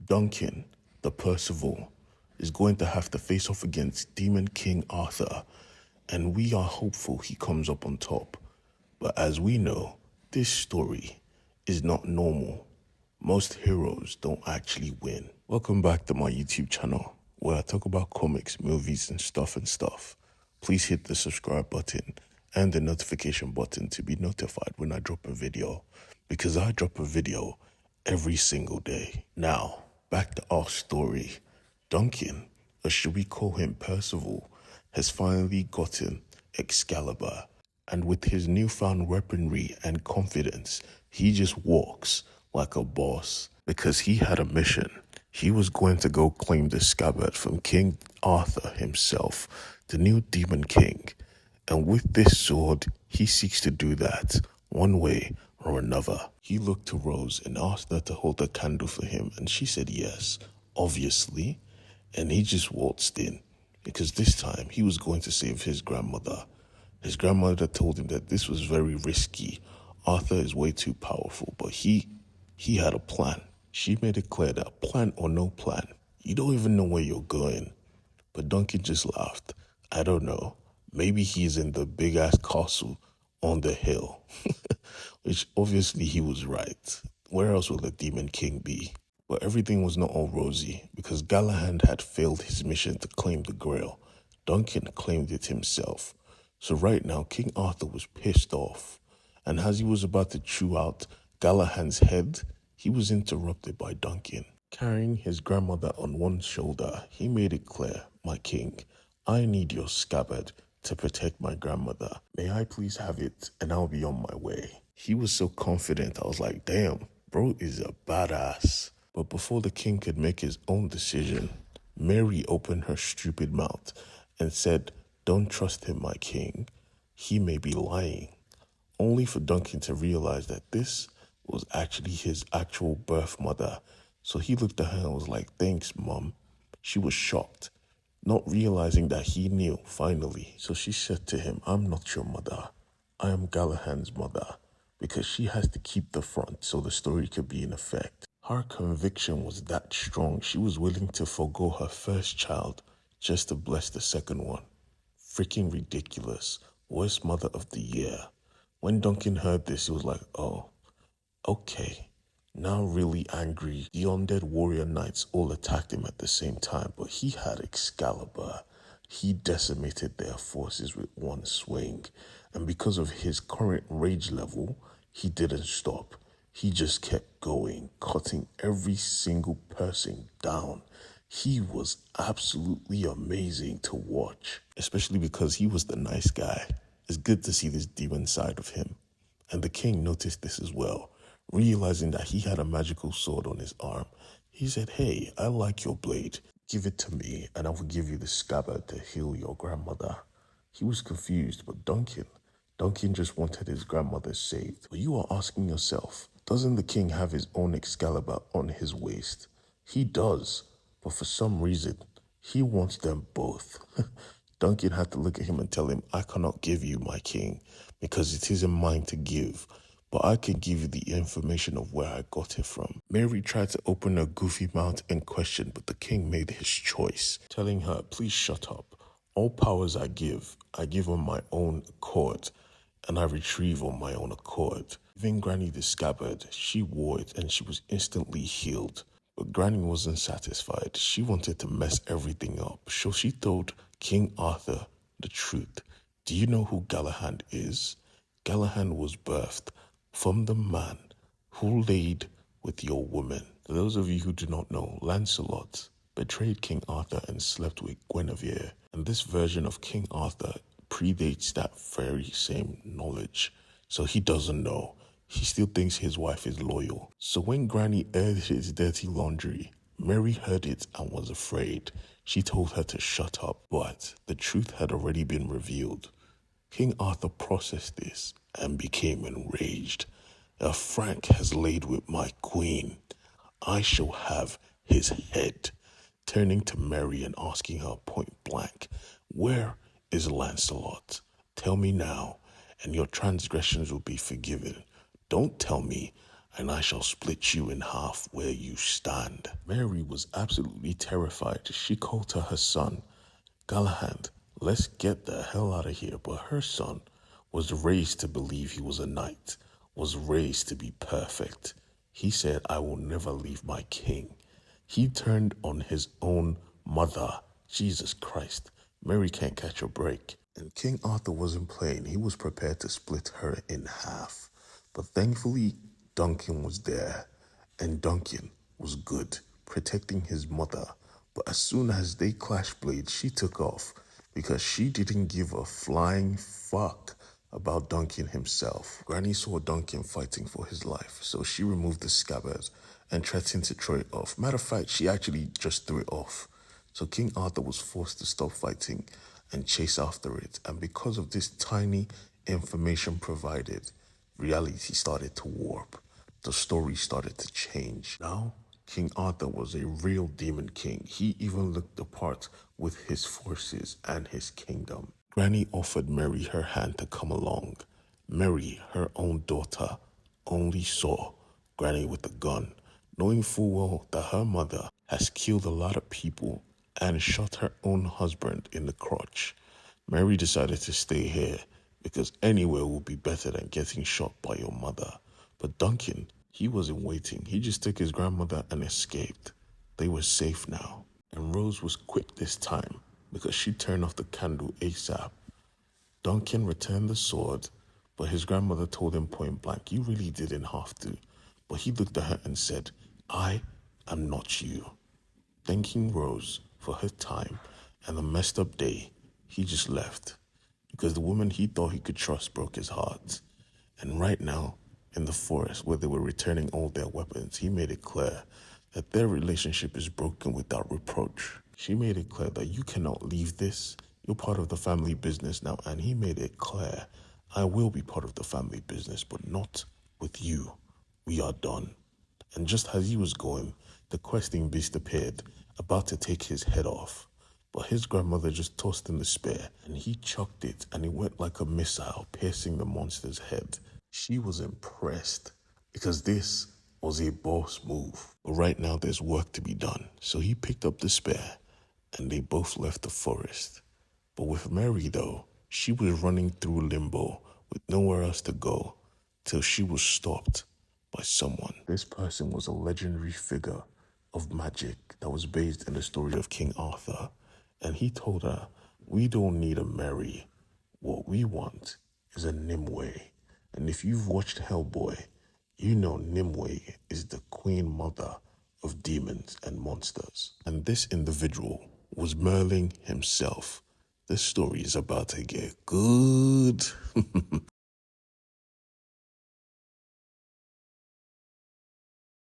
Duncan, the Percival, is going to have to face off against Demon King Arthur, and we are hopeful he comes up on top. But as we know, this story is not normal. Most heroes don't actually win. Welcome back to my YouTube channel, where I talk about comics, movies, and stuff. Please hit the subscribe button and the notification button to be notified when I drop a video, because I drop a video every single day. Now, back to our story. Duncan, or should we call him Percival, has finally gotten Excalibur, and with his newfound weaponry and confidence, he just walks like a boss because he had a mission. He was going to go claim the scabbard from King Arthur himself, the new Demon King. And with this sword, he seeks to do that one way or another. He looked to Rose and asked her to hold a candle for him, and she said yes, obviously. And he just waltzed in because this time he was going to save his grandmother. His grandmother told him that this was very risky. Arthur is way too powerful, but he had a plan. She made it clear that plan or no plan, you don't even know where you're going. But Duncan just laughed. I don't know. Maybe he's in the big ass castle on the hill. Which obviously he was right. Where else will the Demon King be? But everything was not all rosy, because Galahad had failed his mission to claim the Grail. Duncan claimed it himself. So right now, King Arthur was pissed off. And as he was about to chew out Galahad's head, he was interrupted by Duncan. Carrying his grandmother on one shoulder, he made it clear, "My king, I need your scabbard to protect my grandmother. May I please have it, and I'll be on my way." He was so confident, I was like, damn, bro is a badass. But before the king could make his own decision, Mary opened her stupid mouth and said, "Don't trust him, my king. He may be lying." Only for Duncan to realize that this was actually his actual birth mother. So he looked at her and was like, "Thanks, Mom." She was shocked, not realizing that he knew finally. So she said to him, "I'm not your mother. I am Galahad's mother," because she has to keep the front so the story could be in effect. Her conviction was that strong, she was willing to forgo her first child just to bless the second one. Freaking ridiculous. Worst mother of the year. When Duncan heard this, he was like, oh, okay. Now really angry, the undead warrior knights all attacked him at the same time, but he had Excalibur. He decimated their forces with one swing, and because of his current rage level, he didn't stop. He just kept going, cutting every single person down. He was absolutely amazing to watch, especially because he was the nice guy. It's good to see this demon side of him. And the king noticed this as well. Realizing that he had a magical sword on his arm, he said, "Hey, I like your blade. Give it to me, and I will give you the scabbard to heal your grandmother." He was confused, but Duncan just wanted his grandmother saved. But you are asking yourself, doesn't the king have his own Excalibur on his waist? He does, but for some reason, he wants them both. Duncan had to look at him and tell him, "I cannot give you, my king, because it isn't mine to give. But I can give you the information of where I got it from." Mary tried to open her goofy mouth and question, but the king made his choice, telling her, "Please shut up. All powers I give on my own accord, and I retrieve on my own accord." Giving Granny the scabbard, she wore it and she was instantly healed. But Granny wasn't satisfied. She wanted to mess everything up, so she told King Arthur the truth. "Do you know who Galahad is? Galahad was birthed from the man who laid with your woman." For those of you who do not know, Lancelot betrayed King Arthur and slept with Guinevere. And this version of King Arthur predates that very same knowledge. So he doesn't know. He still thinks his wife is loyal. So when Granny aired his dirty laundry, Mary heard it and was afraid. She told her to shut up, but the truth had already been revealed. King Arthur processed this and became enraged. "A Frank has laid with my queen. I shall have his head." Turning to Mary and asking her point blank, "Where is Lancelot? Tell me now, and your transgressions will be forgiven. Don't tell me and I shall split you in half where you stand. Mary was absolutely terrified. She called to her son, Galahad, let's get the hell out of here. But her son was raised to believe he was a knight, was raised to be perfect. He said, I will never leave my king. He turned on his own mother. Jesus Christ. Mary can't catch a break. And King Arthur wasn't playing. He was prepared to split her in half. But thankfully, Duncan was there. And Duncan was good, protecting his mother. But as soon as they clashed blades, she took off because she didn't give a flying fuck about Duncan himself. Granny saw Duncan fighting for his life, so she removed the scabbard and threatened to throw it off. Matter of fact, she actually just threw it off. So King Arthur was forced to stop fighting and chase after it. And because of this tiny information provided, reality started to warp. The story started to change. Now, King Arthur was a real demon king. He even looked the part with his forces and his kingdom. Granny offered Mary her hand to come along. Mary, her own daughter, only saw Granny with a gun, knowing full well that her mother has killed a lot of people and shot her own husband in the crotch. Mary decided to stay here because anywhere would be better than getting shot by your mother. But Duncan, he wasn't waiting. He just took his grandmother and escaped. They were safe now. And Rose was quick this time because she turned off the candle ASAP. Duncan returned the sword, but his grandmother told him point blank, you really didn't have to. But he looked at her and said, I am not you. Thanking Rose for her time and the messed up day, he just left because the woman he thought he could trust broke his heart. And right now, in the forest where they were returning all their weapons, he made it clear that their relationship is broken without reproach. She made it clear that you cannot leave this. You're part of the family business now. And he made it clear, I will be part of the family business, but not with you. We are done. And just as he was going, the questing beast appeared, about to take his head off. But his grandmother just tossed him the spear, and he chucked it, and it went like a missile, piercing the monster's head. She was impressed, because this was a boss move. But right now, there's work to be done. So he picked up the spear, and they both left the forest. But with Mary, though, she was running through limbo with nowhere else to go, till she was stopped by someone. This person was a legendary figure of magic that was based in the story of King Arthur. And he told her, we don't need a Mary. What we want is a Nimue. And if you've watched Hellboy, you know Nimue is the queen mother of demons and monsters. And this individual was Merlin himself. This story is about to get good.